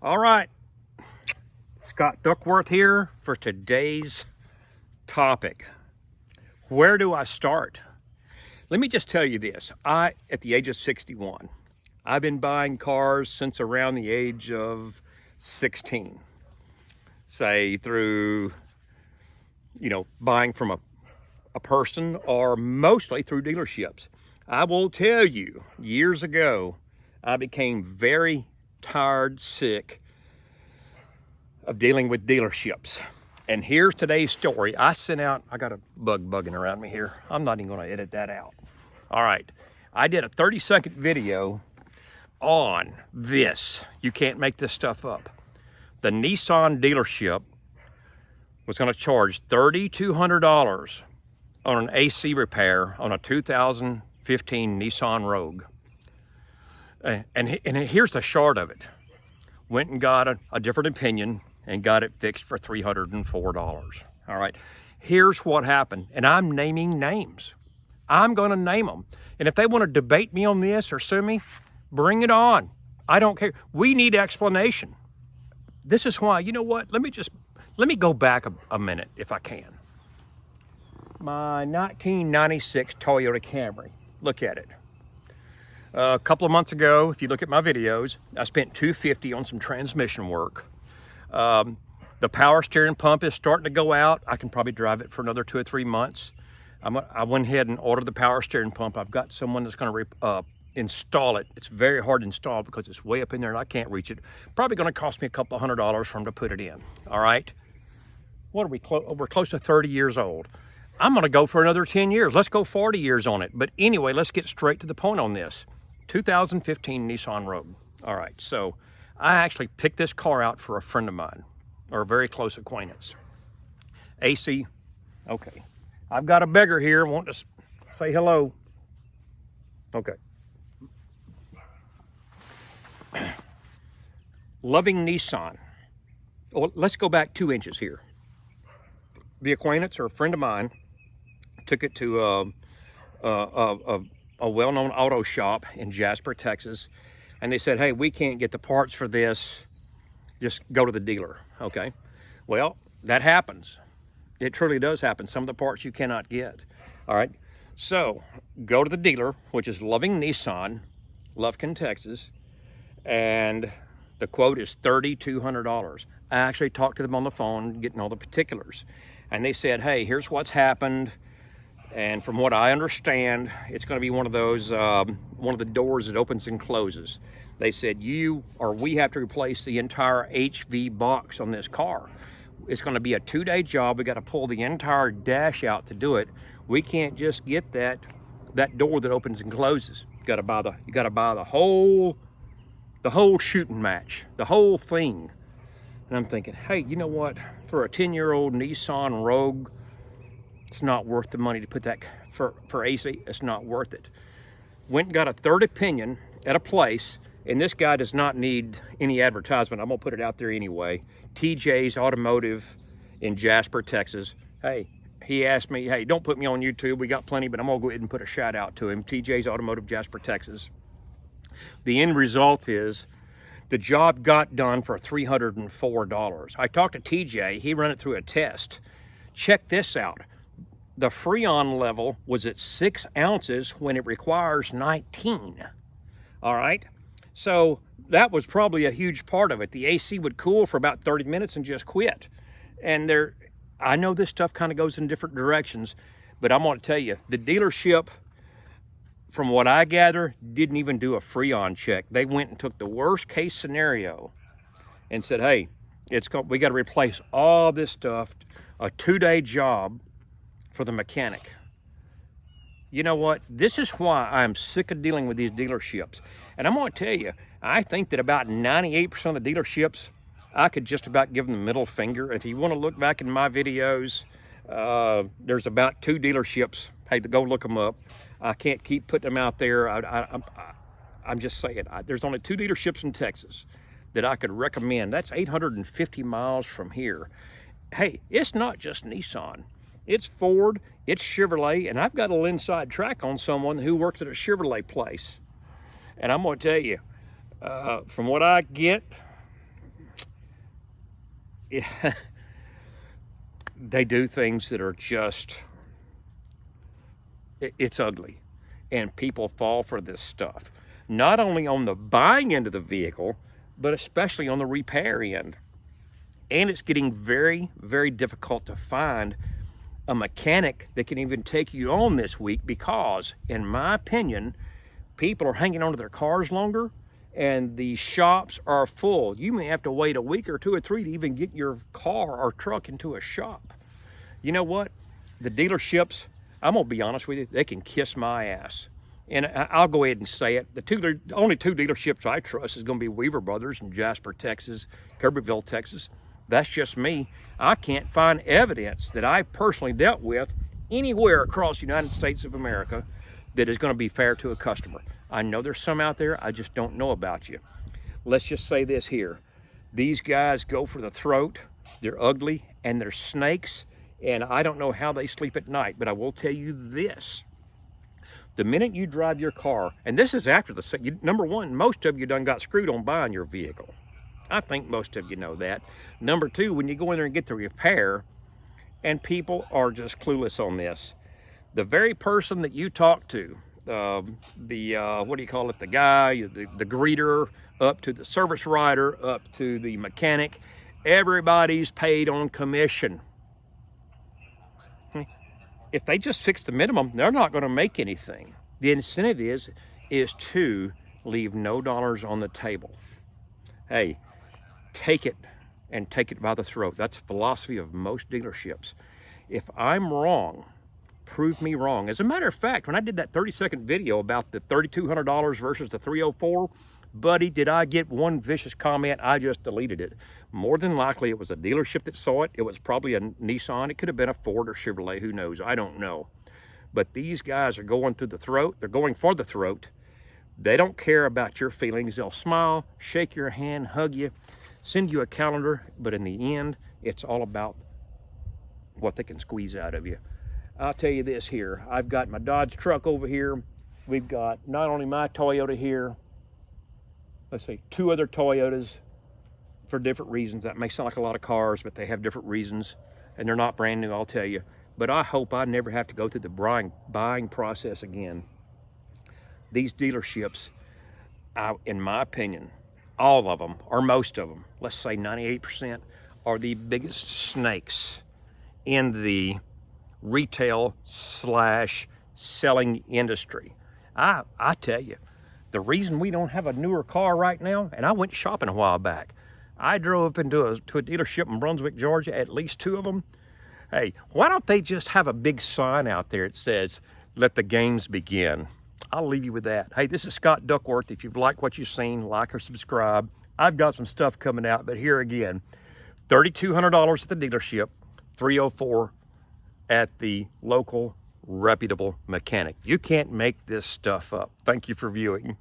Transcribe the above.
All right, Scott Duckworth here for today's topic. Where do I start? Let me just tell you this. At the age of 61, I've been buying cars since around the age of 16. Say through, buying from a person or mostly through dealerships. I will tell you, years ago, I became very tired, sick of dealing with dealerships. And here's today's story. I got a bug bugging around me here. I'm not even gonna edit that out. All right, I did a 30-second video on this. You can't make this stuff up. The Nissan dealership was gonna charge $3,200 on an AC repair on a 2015 Nissan Rogue. And here's the short of it. Went and got a different opinion and got it fixed for $304. All right, here's what happened. And I'm naming names. I'm gonna name them. And if they wanna debate me on this or sue me, bring it on. I don't care. We need explanation. This is why, you know what? Let me go back a minute if I can. My 1996 Toyota Camry, look at it. A couple of months ago, if you look at my videos, I spent $250 on some transmission work. The power steering pump is starting to go out. I can probably drive it for another 2 or 3 months. I went ahead and ordered the power steering pump. I've got someone that's going to install it. It's very hard to install because it's way up in there and I can't reach it. Probably going to cost me a couple of $100 for them to put it in. All right. What are we? We're close to 30 years old. I'm going to go for another 10 years. Let's go 40 years on it. But anyway, let's get straight to the point on this. 2015 Nissan Rogue. All right, so I actually picked this car out for a friend of mine, or a very close acquaintance. AC, okay. I've got a beggar here, want to say hello. Okay. Loving Nissan. Well, let's go back 2 inches here. The acquaintance, or a friend of mine, took it to a well-known auto shop in Jasper, Texas, and they said, hey, we can't get the parts for this, just go to the dealer. Okay, well, that happens. It truly does happen. Some of the parts you cannot get. All right, so go to the dealer, which is Loving Nissan, Lufkin, Texas, and the quote is $3,200. I actually talked to them on the phone, getting all the particulars, and they said, hey, here's what's happened. And from what I understand, it's going to be one of those, one of the doors that opens and closes. They said we have to replace the entire HV box on this car. It's going to be a 2-day job. We got to pull the entire dash out to do it. We can't just get that door that opens and closes. You got to buy the whole shooting match, the whole thing. And I'm thinking, hey, you know what? For a 10-year-old Nissan Rogue, it's not worth the money to put that for AC. It's not worth it. Went and got a third opinion at a place, and this guy does not need any advertisement. I'm gonna put it out there anyway. TJ's Automotive in Jasper, Texas. Hey, he asked me, hey, don't put me on YouTube. We got plenty, but I'm gonna go ahead and put a shout out to him. TJ's Automotive, Jasper, Texas. The end result is the job got done for $304. I talked to TJ. He ran it through a test. Check this out. The Freon level was at 6 ounces when it requires 19. All right, so that was probably a huge part of it. The AC would cool for about 30 minutes and just quit. And I know this stuff kind of goes in different directions, but I'm going to tell you, the dealership, from what I gather, didn't even do a Freon check. They went and took the worst case scenario and said, hey, we got to replace all this stuff, a 2-day job for the mechanic. You know what? This is why I'm sick of dealing with these dealerships. And I'm going to tell you, I think that about 98% of the dealerships, I could just about give them the middle finger. If you want to look back in my videos, there's about 2 dealerships. Hey, go look them up. I can't keep putting them out there. I'm just saying, there's only 2 dealerships in Texas that I could recommend. That's 850 miles from here. Hey, it's not just Nissan. It's Ford, it's Chevrolet, and I've got a little inside track on someone who works at a Chevrolet place. And I'm going to tell you, from what I get, they do things that are just, it's ugly. And people fall for this stuff. Not only on the buying end of the vehicle, but especially on the repair end. And it's getting very, very difficult to find a mechanic that can even take you on this week because, in my opinion, people are hanging on to their cars longer and the shops are full. You may have to wait a week or 2 or 3 to even get your car or truck into a shop. You know what? The dealerships, I'm gonna be honest with you, they can kiss my ass. And I'll go ahead and say it. The only 2 dealerships I trust is gonna be Weaver Brothers in Jasper, Texas, Kirbyville, Texas. That's just me. I can't find evidence that I personally dealt with anywhere across the United States of America that is gonna be fair to a customer. I know there's some out there, I just don't know about you. Let's just say this here. These guys go for the throat, they're ugly, and they're snakes, and I don't know how they sleep at night, but I will tell you this. The minute you drive your car, and this is after the, number one, most of you done got screwed on buying your vehicle. I think most of you know that. Number 2, when you go in there and get the repair, and people are just clueless on this. The very person that you talk to, what do you call it, the guy, the greeter, up to the service writer, up to the mechanic, everybody's paid on commission. If they just fix the minimum, they're not going to make anything. The incentive is to leave no dollars on the table. Hey, take it and take it by the throat. That's the philosophy of most dealerships. If I'm wrong, prove me wrong. As a matter of fact, when I did that 30-second video about the $3,200 versus the $304, buddy, did I get one vicious comment? I just deleted it. More than likely, it was a dealership that saw it. It was probably a Nissan. It could have been a Ford or Chevrolet. Who knows? I don't know. But these guys are going through the throat. They're going for the throat. They don't care about your feelings. They'll smile, shake your hand, hug you, send you a calendar. But in the end, it's all about what they can squeeze out of you. I'll tell you this here. I've got my Dodge truck over here. We've got not only my Toyota here, let's see, 2 other Toyotas for different reasons. That may sound like a lot of cars, but they have different reasons, and they're not brand new, I'll tell you. But I hope I never have to go through the buying process again. These dealerships, in my opinion, all of them, or most of them, let's say 98%, are the biggest snakes in the retail / selling industry. I tell you, the reason we don't have a newer car right now, and I went shopping a while back. I drove up into a dealership in Brunswick, Georgia, at least 2 of them. Hey, why don't they just have a big sign out there that says, "Let the games begin"? I'll leave you with that. Hey, this is Scott Duckworth. If you've liked what you've seen, like or subscribe. I've got some stuff coming out, but here again, $3,200 at the dealership, $304 at the local reputable mechanic. You can't make this stuff up. Thank you for viewing.